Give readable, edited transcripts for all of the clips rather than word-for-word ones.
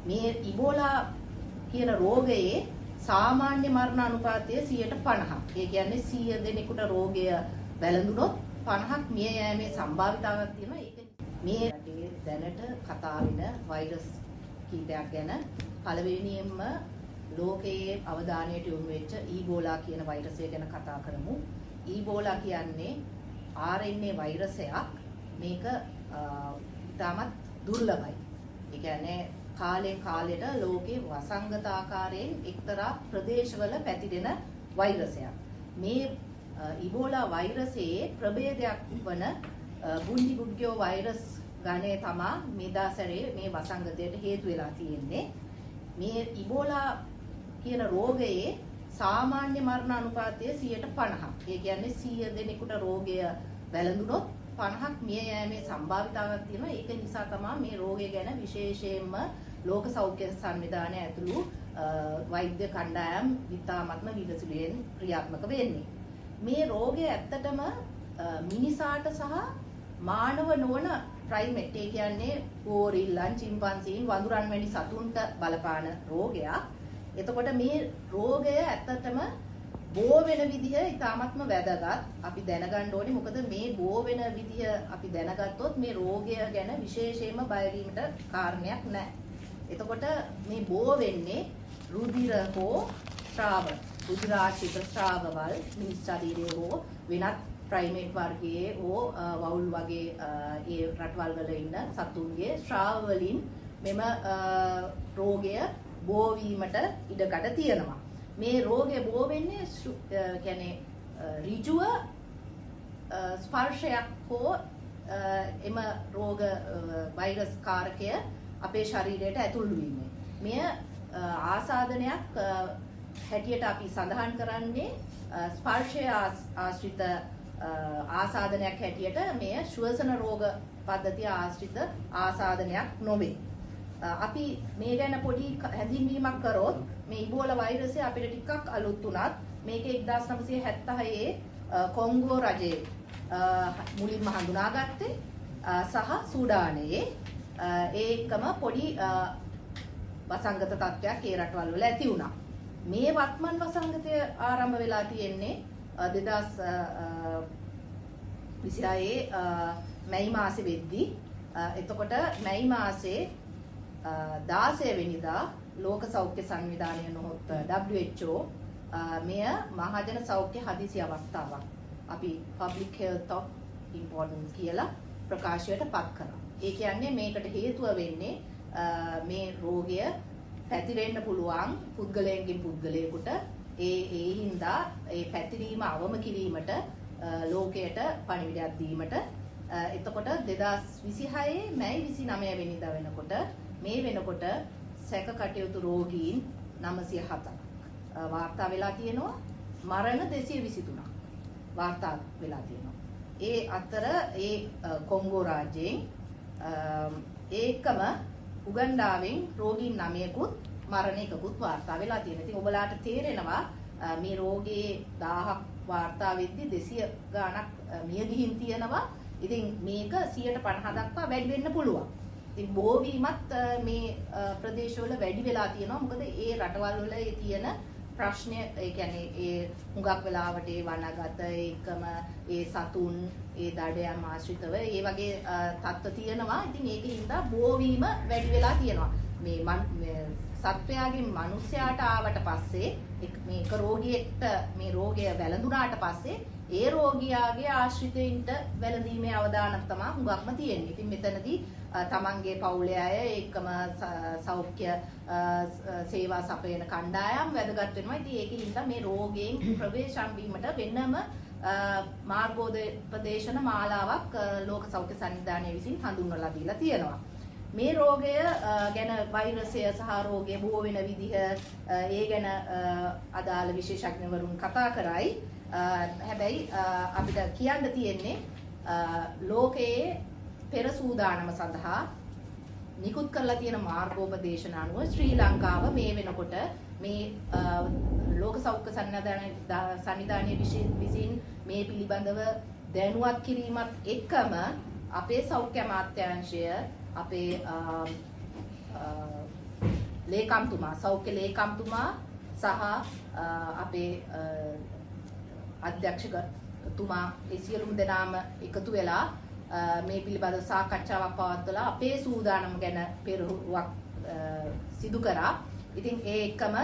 මේ ඉබෝලා කියන රෝගයේ සාමාන්‍ය මරණ අනුපාතය 50%. ඒ කියන්නේ 100 දෙනෙකුට රෝගය වැළඳුනොත් 50ක් මිය යෑමේ සම්භාවිතාවක් තියෙනවා. ඒක මේ රටේ දැනට කතා වෙන වෛරස් කීපයක් ගැන පළවෙනියෙන්ම ලෝකයේ අවධානයට යොමු වෙච්ච ඊබෝලා කියන වෛරසය ගැන කතා කරමු. ඊබෝලා කියන්නේ RNA වෛරසයක්. මේක ඉතාමත් දුර්ලභයි. ඒ කියන්නේ කාලෙන් කාලෙට ලෝකේ වසංගත ආකාරයෙන් එක්තරා ප්‍රදේශවල පැතිරෙන වෛරසයක්. මේ ඉබෝලා වෛරසයේ ප්‍රභේදයක් වන බුන්ඩිබුග්ගෝ වෛරස් ගණය තමයි මෙදාසරේ මේ වසංගතයට හේතු වෙලා තියෙන්නේ. මේ ඉබෝලා කියන රෝගයේ සාමාන්‍ය මරණ අනුපාතය 50%. ඒ කියන්නේ 100 දෙනෙකුට රෝගය වැළඳුනොත් 50ක් මිය යෑමේ සම්භාවිතාවක් තියෙනවා. ඒක නිසා තමයි මේ රෝගය ගැන විශේෂයෙන්ම ලෝක සෞඛ්‍ය සංවිධානය ඇතුළු වෛද්‍ය කණ්ඩායම් විතාමත්ම විමසුලියෙන් ක්‍රියාත්මක වෙන්නේ. මේ රෝගය ඇත්තටම මිනිසාට සහ මානව නොවන ප්‍රයිමේට් ඒ කියන්නේ ගෝරිල්ලන්, චිම්පන්සීන්, වඳුරන් වැනි සතුන්ට බලපාන රෝගයක්. එතකොට මේ රෝගය ඇත්තටම බෝ වෙන විදිහ ඉතාමත්ම වැදගත්. අපි දැනගන්න ඕනේ මොකද මේ බෝ වෙන විදිහ අපි දැනගත්තොත් මේ රෝගය ගැන විශේෂයෙන්ම බය වීමට කාරණයක් නැහැ. එතකොට මේ බෝ වෙන්නේ රුධිර හෝ ශ්‍රාව, රුධිරාශ්‍රිත ශ්‍රාවවල් මිනිස් ශරීරයේ හෝ වෙනත් ප්‍රයිමේට් වර්ගයේ හෝ වවුල් වගේ ඒ රටවල් වල ඉන්න සතුන්ගේ ශ්‍රාව වලින් මෙම රෝගය බෝ වීමට ඉඩකඩ තියෙනවා. මේ රෝගය බෝ වෙන්නේ කියන්නේ ඍජුව ස්පර්ශයක් හෝ එම රෝග වෛරස් කාරකය අපේ ශරීරයට ඇතුල් වීමෙන්. මෙය ආසාදනයක් හැටියට අපි සඳහන් කරන්නේ ස්පර්ශය ආශ්‍රිත ආසාදනයක් හැටියට මෙය ශ්වසන රෝග පද්ධතිය ආශ්‍රිත ආසාදනයක් නොවේ. අපි මේ ගැන පොඩි හැඳින්වීමක් කරොත් මේ ඉබෝලා වෛරසය අපිට ටිකක් අලුත් උනත් මේක 1976 කොංගෝ රජයේ මුලින්ම හඳුනාගත්තේ සහ සූඩානයේ ඒකම පොඩි වසංගත තත්ත්වයක් ඒ රටවල් වල ඇති වුණා. මේ වත්මන් වසංගතය ආරම්භ වෙලා තියෙන්නේ 2026 මැයි මාසේ වෙද්දී. එතකොට මැයි මාසේ 16 වෙනිදා ලෝක සෞඛ්‍ය සංවිධානය නොහොත් WHO මෙය මහජන සෞඛ්‍ය හදිසි අවස්ථාවක් අපි public health of importance කියලා ප්‍රකාශයට පත් කරා. ඒ කියන්නේ මේකට හේතුව වෙන්නේ මේ රෝගය පැතිරෙන්න පුළුවන් පුද්ගලයන්ගෙන් පුද්ගලයෙකුට ඒ හින්දා ඒ පැතිරීම අවම කිරීමට ලෝකයට පණිවිඩයක් දීමට. එතකොට 2026 මැයි 29 වෙනිදා වෙනකොට මේ වෙනකොට සැක කටයුතු රෝගීන් 907ක් වාර්තා වෙලා තියෙනවා. මරණ 223ක් වාර්තා වෙලා තියෙනවා. ඒ අතර ඒ කොංගෝ රාජ්‍යයෙන් ඒකම උගන්ඩාවෙන් රෝගීන් 9කුත් මරණ එකකුත් වාර්තා වෙලා තියෙනවා. ඉතින් ඔබලාට තේරෙනවා මේ රෝගයේ 1000ක් වාර්තා වෙද්දි 200 ගාණක් මිය ගිහින් තියෙනවා. ඉතින් මේක 150 දක්වා වැඩි වෙන්න පුළුවන්. ඉතින් බෝවීමත් මේ ප්‍රදේශවල වැඩි වෙලා තියෙනවා. මොකද ඒ රටවල් වල තියෙන ප්‍රශ්නය ඒ කියන්නේ ඒ හුඟක් වෙලාවට ඒ වනගත ඒකම ඒ සතුන් ඒ දඩයන් ආශ්‍රිතව ඒ වගේ තත්ත්ව තියෙනවා. ඉතින් ඒකින්ද බෝවීම වැඩි වෙලා තියෙනවා. මේ සත්වයාගෙන් මිනිස්යාට ආවට පස්සේ මේක රෝගියෙක්ට මේ රෝගය වැළඳුනාට පස්සේ ඒ රෝගියාගේ ආශ්‍රිතයින්ට වැළඳීමේ අවදානම තමයි හුඟක්ම තියෙන්නේ. ඉතින් මෙතනදී තමන්ගේ පවුලේ අය ඒකම සෞඛ්‍ය සේවා සපයන කණ්ඩායම් වැදගත් වෙනවා. ඉතින් ඒකින්ද මේ රෝගයෙන් ප්‍රවේශම් වීමට වෙනම මාර්ගෝපදේශන මාලාවක් ලෝක සෞඛ්‍ය සංවිධානය විසින් හඳුන්වලා දීලා තියෙනවා. මේ රෝගය ගැන වෛරසය සහ රෝගය බෝ වෙන විදිහ ඒ ගැන අදාළ විශේෂඥවරුන් කතා කරයි. හැබැයි අපිට කියන්න තියෙන්නේ ලෝකයේ පෙර සූදානම සඳහා නිකුත් කරලා තියෙන මාර්ගෝපදේශන අනුව ශ්‍රී ලංකාව මේ වෙනකොට මේ ලෝක සෞඛ්‍ය සංවිධානයේ විසින් මේ පිළිබඳව දැනුවත් කිරීමත් එක්කම අපේ සෞඛ්‍ය අමාත්‍යාංශය අපේ ලේකම්තුමා සෞඛ්‍ය ලේකම්තුමා සහ අපේ අධ්‍යක්ෂකතුමා ඒ සියලුම දෙනාම එකතු වෙලා මේ පිළිබඳව සාකච්ඡාවක් පවත්වලා අපේ සූදානම ගැන පෙරහුරුවක් සිදු කරා. ඉතින් ඒ එක්කම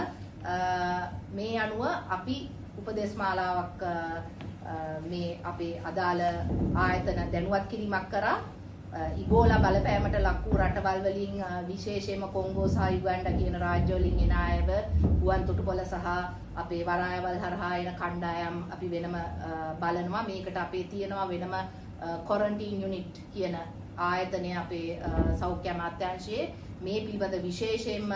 මේ අනුව අපි උපදේශ මාලාවක් මේ අපේ අදාළ ආයතන දැනුවත් කිරීමක් කරා. ඉබෝලා බලපෑමට ලක් වූ රටවල් වලින් විශේෂයෙන්ම කොංගෝ සහ යුගන්ඩා කියන රාජ්‍ය වලින් එන අයව ගුවන් තොටුපොළ සහ අපේ වරායවල් හරහා එන කණ්ඩායම් අපි වෙනම බලනවා. මේකට අපේ තියෙනවා වෙනම ක්වොරන්ටයින් යුනිට් කියන ආයතනය අපේ සෞඛ්‍ය අමාත්‍යාංශයේ මේ පිළිබඳ විශේෂයෙන්ම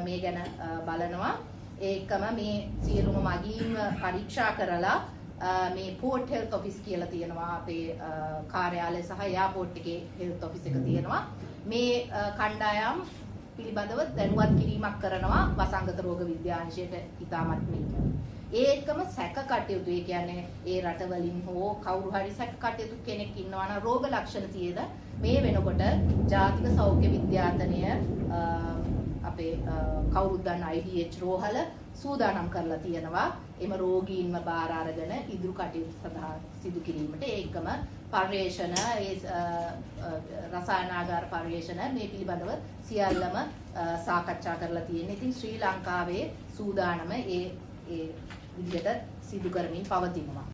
මේ ගැන බලනවා. ඒකම මේ සියලුම මගීන් පරීක්ෂා කරලා මේ පෝර්ට් හෙල්ත් ඔෆිස් කියලා තියෙනවා අපේ කාර්යාලය සහ එයාපෝට් එකේ හෙල්ත් ඔෆිස් එක තියෙනවා. මේ කණ්ඩායම් පිළිබඳව දැනුවත් කිරීමක් කරනවා වසංගත රෝග විද්‍යාංශයට ඉතාමත් මේ. ඒ එක්කම සැක කටයුතු ඒ කියන්නේ ඒ රටවලින් හෝ කවුරු හරි සැක කටයුතු කෙනෙක් ඉන්නවා නම් රෝග ලක්ෂණ තියෙද මේ වෙනකොට ජාතික සෞඛ්‍ය විද්‍යායතනය අපේ කවුරුත් දන්න IDH රෝහල සූදානම් කරලා තියෙනවා එම රෝගීන්ව බාර අරගෙන ඉදිරි කටයුතු සඳහා සිදු කිරීමට. ඒකම පර්යේෂණ රසායනාගාර පර්යේෂණ මේ පිළිබඳව සියල්ලම සාකච්ඡා කරලා තියෙනවා. ඉතින් ශ්‍රී ලංකාවේ සූදානම ඒ විදිහට සිදු කරමින් පවතිනවා.